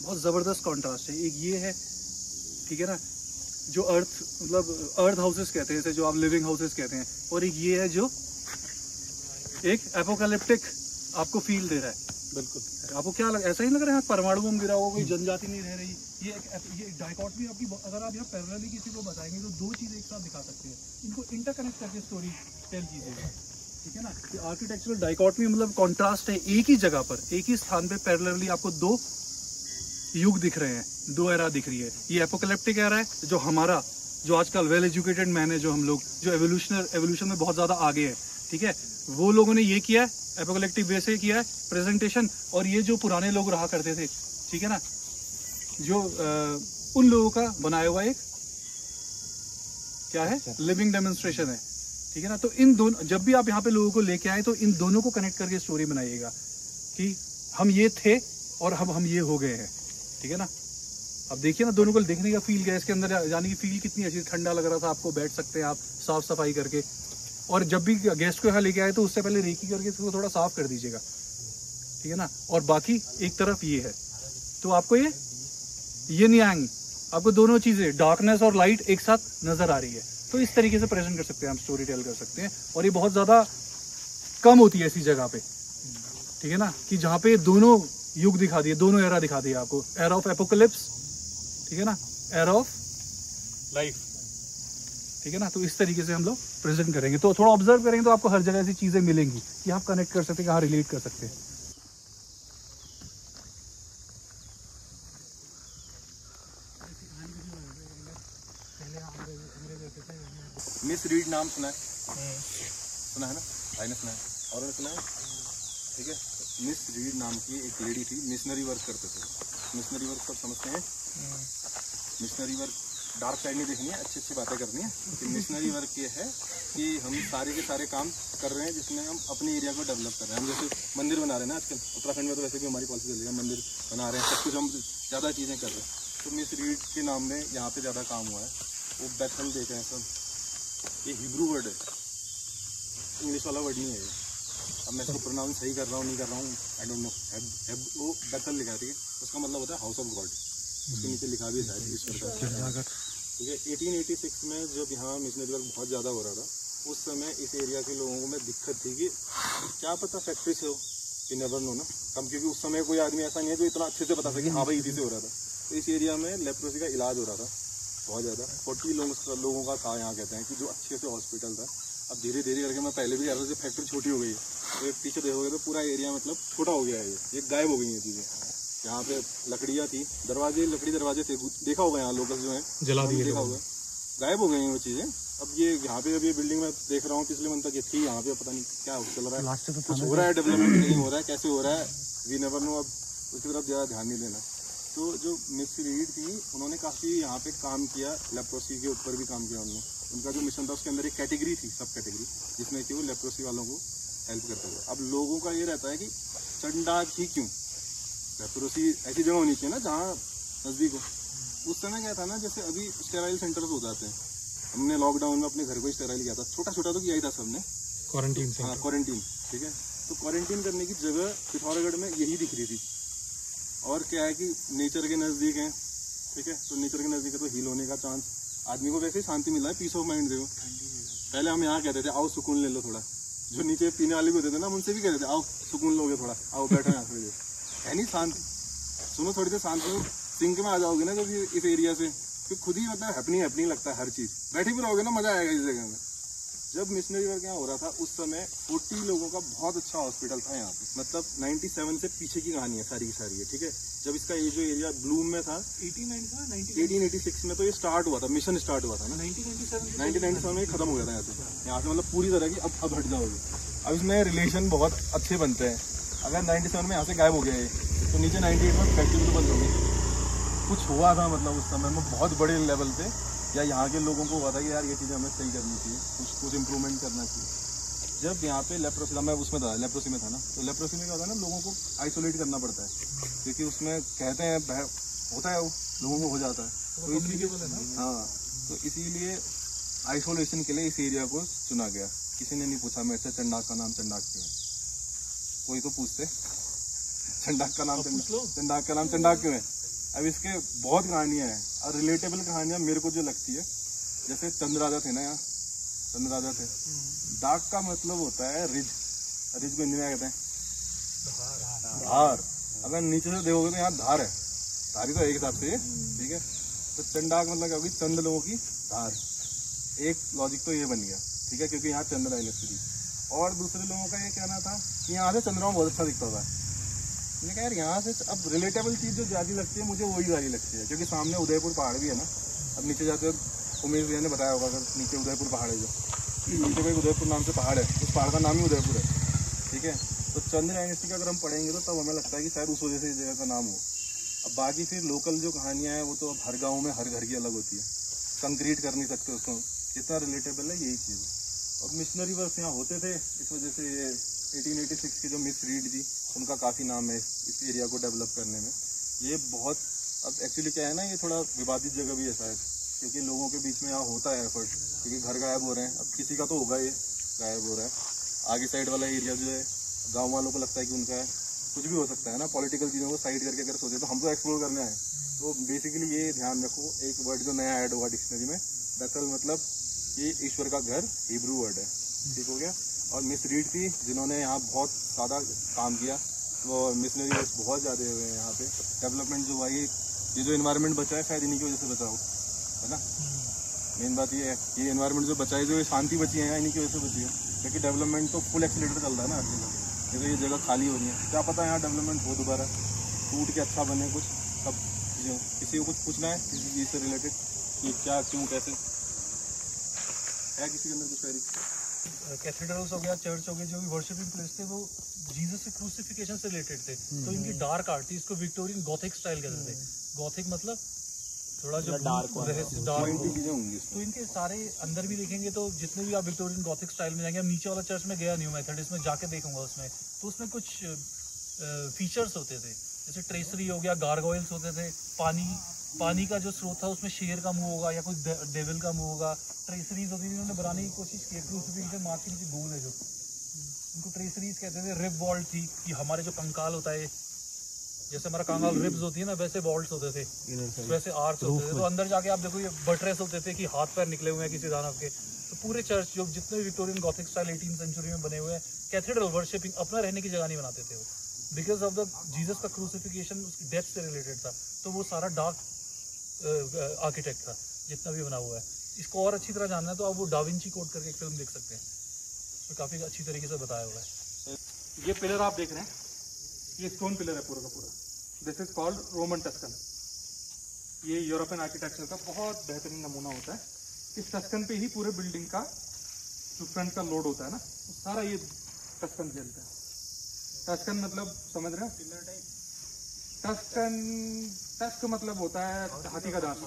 बहुत जबरदस्त कॉन्ट्रास्ट है। एक ये है, ठीक है ना, जो अर्थ मतलब अर्थ हाउसेस कहते हैं, जो आप लिविंग हाउसेस कहते हैं, और एक ये है जो एक एपोकैलिप्टिक आपको फील दे रहा है। बिल्कुल, आपको क्या ऐसा ही लग रहा है परमाणु बम गिरा हुआ, कोई जनजाति नहीं रह रही। ये डाइकोटमी आपकी, अगर आप यहाँ पैरेलली किसी को बताएंगे तो दो चीज़ एक साथ दिखा सकते हैं। इनको इंटरकनेक्ट करके स्टोरी टेल कीजिएगा। ठीक है ना, कि आर्किटेक्चरल डाइकोटमी मतलब कॉन्ट्रास्ट है, एक ही जगह पर एक ही स्थान पे पैरेलली आपको दो युग दिख रहे हैं, दो एरा दिख रही है। ये एपोकैलिप्टिक एरा है, जो हमारा जो आजकल वेल एजुकेटेड मैन है, जो हम लोग जो एवोल्यूशन में बहुत ज़्यादा आगे है, ठीक है, वो लोगों ने ये किया है, एपोकैलिप्टिक वे से किया है प्रेजेंटेशन। और ये जो पुराने लोग रहा करते थे, ठीक है ना, जो उन लोगों का बनाया हुआ एक क्या है, लिविंग डेमोन्स्ट्रेशन है। ठीक है ना, तो इन दोनों, जब भी आप यहाँ पे लोगों को लेके आए तो इन दोनों को कनेक्ट करके स्टोरी बनाइएगा कि हम ये थे और हम ये हो गए हैं। ठीक है ना, अब देखिए ना, दोनों को देखने का फील क्या है इसके अंदर, जाने की फील कितनी अच्छी, ठंडा लग रहा था, आपको बैठ सकते हैं आप साफ सफाई करके। और जब भी गेस्ट को यहाँ लेके आए तो उससे पहले रेकी करके इसको थोड़ा साफ कर दीजिएगा। ठीक है ना, और बाकी एक तरफ ये है, तो आपको ये यिन यांग, आपको दोनों चीजें डार्कनेस और लाइट एक साथ नजर आ रही है। तो इस तरीके से प्रेजेंट कर सकते हैं, हम स्टोरी टेल कर सकते हैं। और ये बहुत ज्यादा कम होती है ऐसी जगह पे, ठीक है ना, कि जहाँ पे दोनों युग दिखा दिए, दोनों एरा दिखा दिए आपको, एरा ऑफ एपोकलिप्स, ठीक है ना, एरा ऑफ लाइफ। ठीक है ना, तो इस तरीके से हम लोग प्रेजेंट करेंगे। तो थोड़ा ऑब्जर्व करेंगे तो आपको हर जगह ऐसी चीजें मिलेंगी कि आप कनेक्ट कर सकते हैं, कहाँ रिलेट कर सकते हैं। मिस रीड नाम सुना है? सुना है ना, भाई ने सुना है और ने सुना है। ठीक है, मिस रीड नाम की एक लेडी थी, मिशनरी वर्क करते थे। मिशनरी वर्क सब समझते हैं। मिशनरी वर्क डार्क साइड नहीं देखनी है, अच्छी अच्छी बातें करनी है। कि मिशनरी वर्क ये है कि हम सारे के सारे काम कर रहे हैं जिसमें हम अपने एरिया को डेवलप कर रहे हैं। हम जैसे मंदिर बना रहे हैं ना आजकल, उत्तराखंड में तो वैसे भी हमारी पॉलिसी चल रही है, मंदिर बना रहे हैं, सब कुछ हम ज़्यादा चीज़ें कर रहे हैं। तो मिस रीड के नाम में यहाँ पे ज़्यादा काम हुआ है। वो बैथल देख रहे हैं सब, ये हिब्रू वर्ड है, इंग्लिश वाला वर्ड नहीं है ये। अब मैं इसको प्रोनाउंस सही कर रहा हूँ नहीं कर रहा हूँ, आई डोंट नो। वो बैथल लिखा है, ठीक है, उसका मतलब होता है हाउस ऑफ गॉड। उसके नीचे लिखा भी है ईश्वर का। ठीक है, 1886 में जब यहाँ मिशनरी वर्क बहुत ज़्यादा हो रहा था, उस समय इस एरिया के लोगों में दिक्कत थी कि क्या पता फैक्ट्री से हो, यू नेवर नो ना। कम, क्योंकि उस समय कोई आदमी ऐसा नहीं है जो इतना अच्छे से बता सके हाँ भाई इसी से हो रहा था। तो इस एरिया में लेप्रोसी का इलाज हो रहा था बहुत ज़्यादा। 40 लोगों का था यहाँ, कहते हैं कि जो अच्छे से हॉस्पिटल था। अब धीरे धीरे करके, मैं पहले भी कह रहा था, जब फैक्ट्री छोटी हो गई है तो एक पीछे देखोगे तो पूरा एरिया मतलब छोटा हो गया है, ये गायब हो गई हैं चीज़ें। यहाँ पे लकड़ियाँ थी, दरवाजे, लकड़ी दरवाजे थे, देखा होगा यहाँ लोकल जो है, जला दिए, देखा होगा गायब हो गई हैं वो चीज़ें। अब ये यहाँ पे अभी बिल्डिंग में देख रहा हूँ पिछले मंथ तक ये थी यहाँ पे, पता नहीं क्या चल रहा है, कुछ हो रहा है डेवलपमेंट नहीं हो रहा है, कैसे हो रहा है वी नेवर नो। अब उसकी तरफ ज़्यादा ध्यान नहीं देना। तो जो मिस रीड थी उन्होंने काफ़ी यहाँ पे काम किया, लेप्रोसी के ऊपर भी काम किया उन्होंने। उनका जो मिशन था उसके अंदर एक कैटेगरी थी, सब कैटेगरी, जिसमें कि वो लेप्रोसी वालों को हेल्प करते हुए। अब लोगों का ये रहता है कि चंडाक ही क्यों, लेप्रोसी ऐसी जगह होनी चाहिए ना जहाँ नज़दीक हो। उस समय क्या था ना, जैसे अभी स्टेराइल सेंटर्स हो जाते हैं, हमने लॉकडाउन में अपने घर को ही स्टेराइल किया था, छोटा छोटा तो किया ही था सबने, क्वारंटीन से। हाँ क्वारंटीन, ठीक है। तो क्वारंटीन करने की जगह पिथौरागढ़ में यही दिख रही थी। और क्या है कि नेचर के नज़दीक है, ठीक है, तो नेचर के नज़दीक है तो हील होने का चांस, आदमी को वैसे ही शांति मिला है, पीस ऑफ माइंड देखो। पहले हम यहाँ कहते थे आओ सुकून ले लो थोड़ा, जो नीचे पीने वाले भी होते थे ना उनसे भी कहते थे आओ सुकून लोगे थोड़ा, आओ बैठो यहाँ थोड़ी देर, है नहीं शांति, सुनो थोड़ी देर शांत हो, सिंक में आ जाओगे ना जब इस एरिया से, तो खुद ही मतलब हैपनिंग लगता है हर चीज़, बैठे भी रहोगे ना मज़ा आएगा इस जगह में। जब मिशनरी वर्क यहाँ हो रहा था उस समय 40 लोगों का बहुत अच्छा हॉस्पिटल था यहाँ पे, मतलब 97 से पीछे की कहानी है सारी की सारी है, ठीक है। जब इसका ये जो एरिया ब्लूम में था 1886 में तो ये स्टार्ट हुआ था, मिशन स्टार्ट हुआ था ना 1997 में खत्म हो गया था यहाँ से मतलब पूरी तरह की अब हट जाओगे। अब इसमें रिलेशन बहुत अच्छे बनते हैं। अगर 97 में यहाँ से गायब हो गया है तो नीचे 98 में फैक्ट्री तो बंद होगी। कुछ हुआ था मतलब उस समय में बहुत बड़े लेवल पे, या यहाँ के लोगों को हुआ था कि यार ये चीज़ें हमें सही करनी चाहिए, कुछ इम्प्रूवमेंट करना चाहिए। जब यहाँ पे लेप्रोसी था, मैं उसमें था, लेप्रोसी में था ना, तो लेप्रोसी में क्या होता है ना, लोगों को आइसोलेट करना पड़ता है, क्योंकि उसमें कहते हैं होता है वो लोगों को हो जाता है, तो इसीलिए हाँ, तो इसीलिए आइसोलेशन के लिए इस एरिया को चुना गया। किसी ने नहीं पूछा मेरे से चंडाक का नाम चंडाक क्यों है, कोई तो पूछते चंडाक का नाम चंडाक क्यों है। अब इसके बहुत कहानियाँ हैं और रिलेटेबल कहानियाँ मेरे को जो लगती है, जैसे चंद्र राजा थे ना, यहाँ चंद्र राजा थे, डाक का मतलब होता है रिज, रिज को हिंदी में कहते हैं धार। अगर नीचे से देखोगे तो यहाँ धार है, धारी तो एक हिसाब से, ठीक है। तो चंडाक मतलब क्या होगी, चंद लोगों की धार, एक लॉजिक तो ये बन गया, ठीक है, क्योंकि यहाँ चंद्र डायनेस्टी। और दूसरे लोगों का ये कहना था कि यहाँ से चंद्रमा बहुत अच्छा दिखता था। मैंने कहा यार यहाँ से अब रिलेटेबल चीज़ जो ज़्यादा लगती है मुझे वही ज़्यादा लगती है, क्योंकि सामने उदयपुर पहाड़ भी है ना। अब नीचे जाते हो, उमेश भैया ने बताया होगा, अगर नीचे उदयपुर पहाड़ है, जो नीचे कोई उदयपुर नाम से पहाड़ है, उस पहाड़ का नाम ही उदयपुर है, ठीक है। तो चंद्र डायनेस्टी का अगर हम पढ़ेंगे तो तब हमें लगता है कि शायद उस वजह से इस जगह का नाम हो। अब बाकी फिर लोकल जो कहानियाँ हैं वो तो हर गाँव में हर घर की अलग होती है, कंक्रीट कर नहीं सकते उसको, जितना रिलेटेबल है यही चीज़ है। और मिशनरी वर्क यहाँ होते थे, इस वजह से ये 1886 की जो मिस रीड थी उनका काफ़ी नाम है इस एरिया को डेवलप करने में। ये बहुत, अब एक्चुअली क्या है ना, ये थोड़ा विवादित जगह भी है शायद, क्योंकि लोगों के बीच में यहाँ होता है एफर्ट, क्योंकि घर गायब हो रहे हैं। अब किसी का तो होगा ये गायब हो रहा है, आगे साइड वाला एरिया जो है गाँव वालों को लगता है कि उनका है, कुछ भी हो सकता है ना, पॉलिटिकल चीज़ों को साइड करके अगर सोचे तो हम तो एक्सप्लोर करने आए। तो बेसिकली ये ध्यान रखो, एक वर्ड जो नया ऐड हुआ डिक्शनरी में, दरअसल मतलब ये ईश्वर का घर हिब्रू वर्ड है, ठीक हो गया। और मिस रीड थी जिन्होंने यहाँ बहुत ज़्यादा काम किया, वो मिशनरी वर्क बहुत ज़्यादा हुए हैं यहाँ पे। डेवलपमेंट जो हुआ ये जो इन्वायरमेंट बचा है शायद इन्हीं की वजह से बचा हो, है ना। मेन बात ये है कि इन्वायरमेंट जो बचा है, जो शांति बची है इन्हीं की वजह से बची है, क्योंकि डेवलपमेंट तो फुल एक्सीलेटर चल रहा है ना हर जगह। जैसे ये जगह खाली हो रही है, क्या पता यहाँ डेवलपमेंट हो दोबारा, टूट के अच्छा बने कुछ। सब चीज़ें किसी को कुछ पूछना है किसी चीज़ से रिलेटेड कि क्या क्यों कैसे है, किसी के अंदर कुछ क्वेरी। कैथेड्रल्स हो गया, चर्च हो गया, जो भी वर्शिपिंग प्लेस थे वो जीसस के क्रूसिफिकेशन से रिलेटेड थे। तो इनकी डार्क आर्ट थी, इसको विक्टोरियन गॉथिक स्टाइल कहते थे। गॉथिक मतलब थोड़ा जो डार्क चीज़ें होंगी। तो इनके सारे अंदर भी देखेंगे तो जितने भी आप विक्टोरियन गॉथिक स्टाइल में जाएंगे, अब नीचे वाला चर्च में गया न्यू मेथोडिस्ट में जाके देखूंगा उसमें, तो उसमें कुछ फीचर्स होते थे, जैसे ट्रेसरी हो गया, गार्गोइल्स होते थे, पानी का जो स्रोत था उसमें शेर का मुंह होगा या कोई डेविल का मुंह होगा। ट्रेसरीज होती थी, उन्होंने बनाने की कोशिश की, क्रूसिफिक्स मार्क की गोल है जो, उनको ट्रेसरीज कहते थे। रिब वॉल्ट थी कि हमारे जो कंकाल होता है, जैसे हमारा कंकाल रिब्स होती है ना, वैसे वॉल्ट्स होते थे, वैसे आर्च होते थे। तो अंदर जाके आप देखो ये बटरेस होते थे कि हाथ पैर निकले हुए हैं किसी दानव के। तो पूरे चर्च जो जितने भी विक्टोरियन गॉथिक स्टाइल 18वीं सेंचुरी में बने हुए हैं, कैथेड्रल वर्शिपिंग अपना रहने की जगह नहीं बनाते थे वो, बिकॉज ऑफ द जीसस का क्रूसिफिकेशन उसकी डेथ से रिलेटेड था। तो वो सारा डार्क आर्किटेक्ट था जितना भी बना हुआ है। इसको और अच्छी तरह जानना है तो आप वो डाविंची कोड करके एक फिल्म देख सकते हैं, उसमें काफ़ी अच्छी तरीके से बताया हुआ है। ये पिलर आप देख रहे हैं, ये स्टोन पिलर है पूरा का पूरा। This is called Roman Tuscan. ये यूरोपियन आर्किटेक्चर का बहुत बेहतरीन नमूना होता है। इस टस्कन पे ही पूरे बिल्डिंग का जो फ्रंट का लोड होता है ना, वो सारा ये टस्कन झेलता है। टस्कन मतलब समझ रहे हैं? टस्क मतलब होता है हाथी का दांत,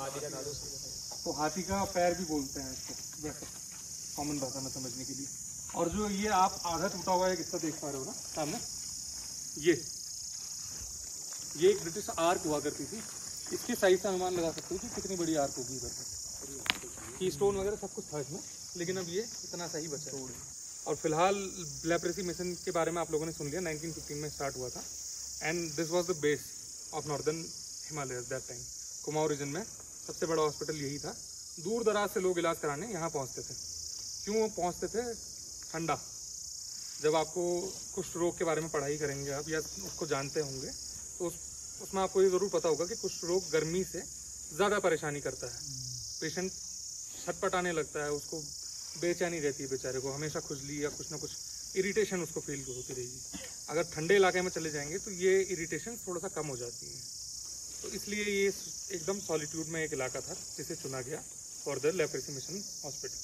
तो हाथी का पैर भी बोलते हैं इसको, वैसे कॉमन भाषा में समझने के लिए। और जो ये आप आधा टूटा हुआ एक हिस्सा देख पा रहे हो ना सामने, ये एक ब्रिटिश आर्क हुआ करती थी। इसके साइज से अनुमान लगा सकते हो कि कितनी बड़ी आर्क होगी इधर तक। की स्टोन वगैरह सब कुछ था इसमें, लेकिन अब ये इतना सा ही बचा है। और फिलहाल लेप्रेसी मिशन के बारे में आप लोगों ने सुन लिया, 1915 में स्टार्ट हुआ था and this was the base of northern Himalaya that time. Kumaon region में सबसे बड़ा हॉस्पिटल यही था। दूर दराज से लोग इलाज कराने यहाँ पहुँचते थे। क्यों पहुँचते थे? ठंडा। जब आपको कुष्ठ रोग के बारे में पढ़ाई करेंगे आप या उसको जानते होंगे तो उसमें आपको ये ज़रूर पता होगा कि कुष्ठ रोग गर्मी से ज़्यादा परेशानी करता है। पेशेंट छटपटाने लगता है, उसको बेचैनी रहती है बेचारे को, हमेशा खुजली या कुछ ना कुछ इरिटेशन उसको फील होती रहेगी। अगर ठंडे इलाके में चले जाएंगे तो ये इरिटेशन थोड़ा सा कम हो जाती है। तो इसलिए ये एकदम सॉलिट्यूड में एक इलाका था जिसे चुना गया for the leprosy mission hospital.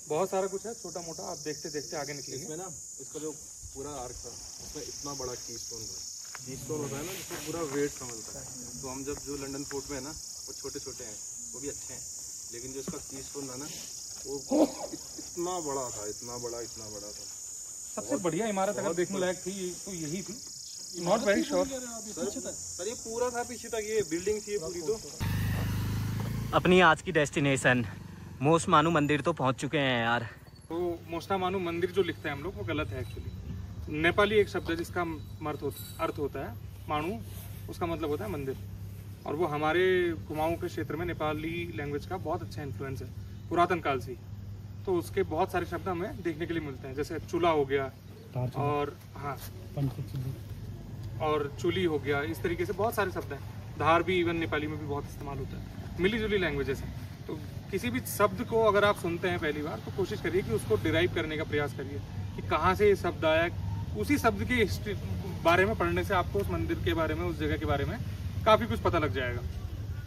बहुत सारा कुछ है छोटा मोटा, आप देखते देखते आगे निकलेंगे। इसमें ना इसका जो पूरा आर्क था उसमें इतना बड़ा की स्टोन था। की स्टोन होता है ना जिसको पूरा वेट समझता है। तो हम जब जो लंदन फोर्ट में है ना वो छोटे छोटे हैं, वो भी अच्छे हैं, लेकिन जो इसका की स्टोन था ना वो इतना बड़ा था, इतना बड़ा था। सबसे बढ़िया इमारत अगर देखने लायक थी तो यही थी। नॉट वेरी श्योर सर, ये पूरा था पीछे तक, ये बिल्डिंग थी पूरी। तो अपनी आज की डेस्टिनेशन मोस्ट मानू मंदिर तो पहुंच चुके हैं यार। तो मोस्टा मानू मंदिर जो लिखते हैं हम लोग वो गलत है एक्चुअली। नेपाली एक शब्द है जिसका अर्थ होता है मानू, उसका मतलब होता है मंदिर। और वो हमारे कुमाऊं के क्षेत्र में नेपाली लैंग्वेज का बहुत अच्छा इन्फ्लुएंस है पुरातन काल से ही। तो उसके बहुत सारे शब्द हमें देखने के लिए मिलते हैं, जैसे चूल्हा हो गया और हाँ और चूली हो गया। इस तरीके से बहुत सारे शब्द हैं। धार भी इवन नेपाली में भी बहुत इस्तेमाल होता है। मिली जुली लैंग्वेजेस हैं। तो किसी भी शब्द को अगर आप सुनते हैं पहली बार तो कोशिश करिए कि उसको डिराइव करने का प्रयास करिए कि कहाँ से ये शब्द आया। उसी शब्द के हिस्ट्री बारे में पढ़ने से आपको उस मंदिर के बारे में, उस जगह के बारे में काफ़ी कुछ पता लग जाएगा।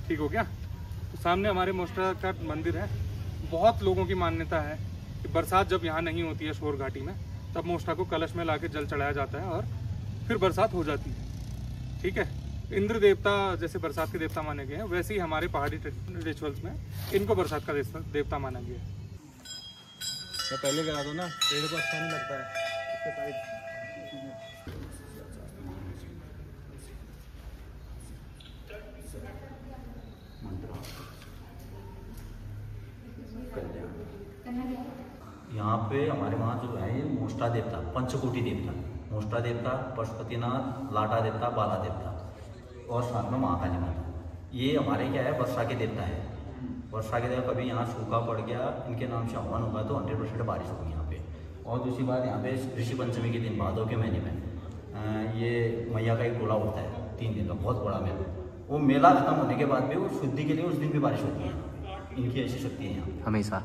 ठीक हो क्या? तो सामने हमारे मोस्टा का मंदिर है। बहुत लोगों की मान्यता है कि बरसात जब यहाँ नहीं होती है शोर घाटी में, तब मोस्टा को कलश में लाके जल चढ़ाया जाता है और फिर बरसात हो जाती है। ठीक है? इंद्र देवता जैसे बरसात के देवता माने गए हैं, वैसे ही हमारे पहाड़ी रिचुअल्स में इनको बरसात का देवता माना गया है। मैं पहले करा दो ना, पेड़ को अच्छा नहीं लगता है। यहाँ पे हमारे वहाँ जो है ये मोस्टा देवता, पंचकोटि देवता, मोस्टा देवता, पशुपतिनाथ, लाटा देवता, बाला देवता और साथ में महाकाली माता। ये हमारे क्या है, वर्षा के देवता है। वर्षा के देवता, कभी यहाँ सूखा पड़ गया, इनके नाम से हवन होगा तो 100% बारिश होगी यहाँ पे। और दूसरी बात, यहाँ पे ऋषि पंचमी के दिन भादों के महीने में ये मैया का एक गोला होता है 3 दिन का, बहुत बड़ा मेला। वो मेला खत्म होने के बाद भी वो शुद्धि के लिए उस दिन भी बारिश होती है। इनकी ऐसी शक्ति है यहाँ हमेशा।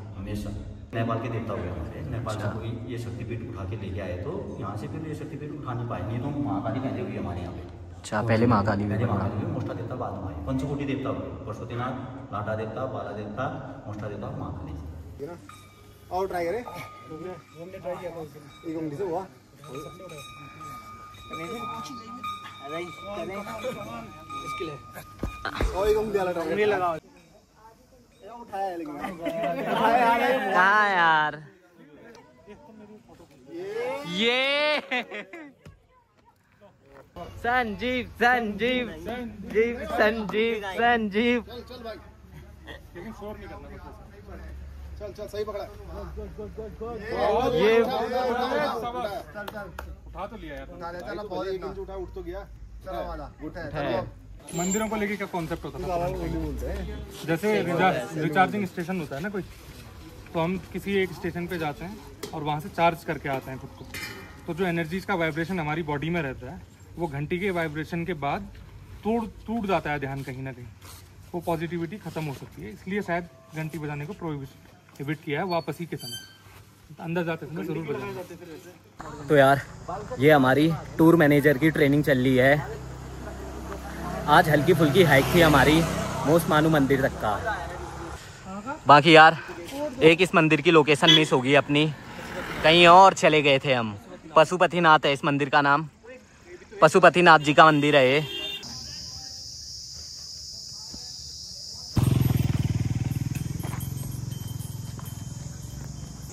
नेपाल के देवता हो गए हमारे। नेपाल से कोई ये शक्तिपीठ उठा के लेके आए तो यहाँ से फिर ये शक्तिपीठ उठा नहीं पाए, नहीं तो महाकाली पहले हुई हमारे यहाँ पे। अच्छा, पहले महाकाली हुई, मोस्टा देवता बाद में आए। पंचकोटि देवता हुए, पशुपतिनाथ, लाटा देवता, बाला देवता, मोस्टा देवता, महाकाली। और ट्राई करें, कहाँ यार ये संजीव संजीव संजीव संजीव संजीव लेकिन शोर नहीं करना। चल सही पकड़ा। ये उठा तो लिया यार, उठ तो गया। मंदिरों को लेके क्या कॉन्सेप्ट होता था? जैसे रिचार्जिंग स्टेशन होता है ना कोई, तो हम किसी एक स्टेशन पे जाते हैं और वहाँ से चार्ज करके आते हैं खुद को। तो जो एनर्जीज का वाइब्रेशन हमारी बॉडी में रहता है वो घंटी के वाइब्रेशन के बाद टूट जाता है ध्यान कहीं ना कहीं, वो पॉजिटिविटी खत्म हो सकती है। इसलिए शायद घंटी बजाने को प्रोहिबिट किया है वापस ही के समय, अंदर जाते समय जरूर बजाना। तो यार ये हमारी टूर मैनेजर की ट्रेनिंग चल रही है। आज हल्की फुल्की हाइक थी हमारी मोस्ट मानू मंदिर तक का। बाकी यार एक इस मंदिर की लोकेशन मिस होगी अपनी, कहीं और चले गए थे हम। पशुपतिनाथ है इस मंदिर का नाम, पशुपतिनाथ जी का मंदिर है ये।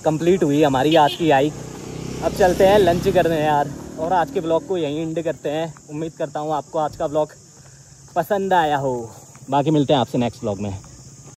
कंप्लीट हुई हमारी आज की हाइक। अब चलते हैं लंच करने यार, और आज के ब्लॉग को यहीं एंड करते हैं। उम्मीद करता हूँ आपको आज का ब्लॉग पसंद आया हो। बाकी मिलते हैं आपसे नेक्स्ट ब्लॉग में।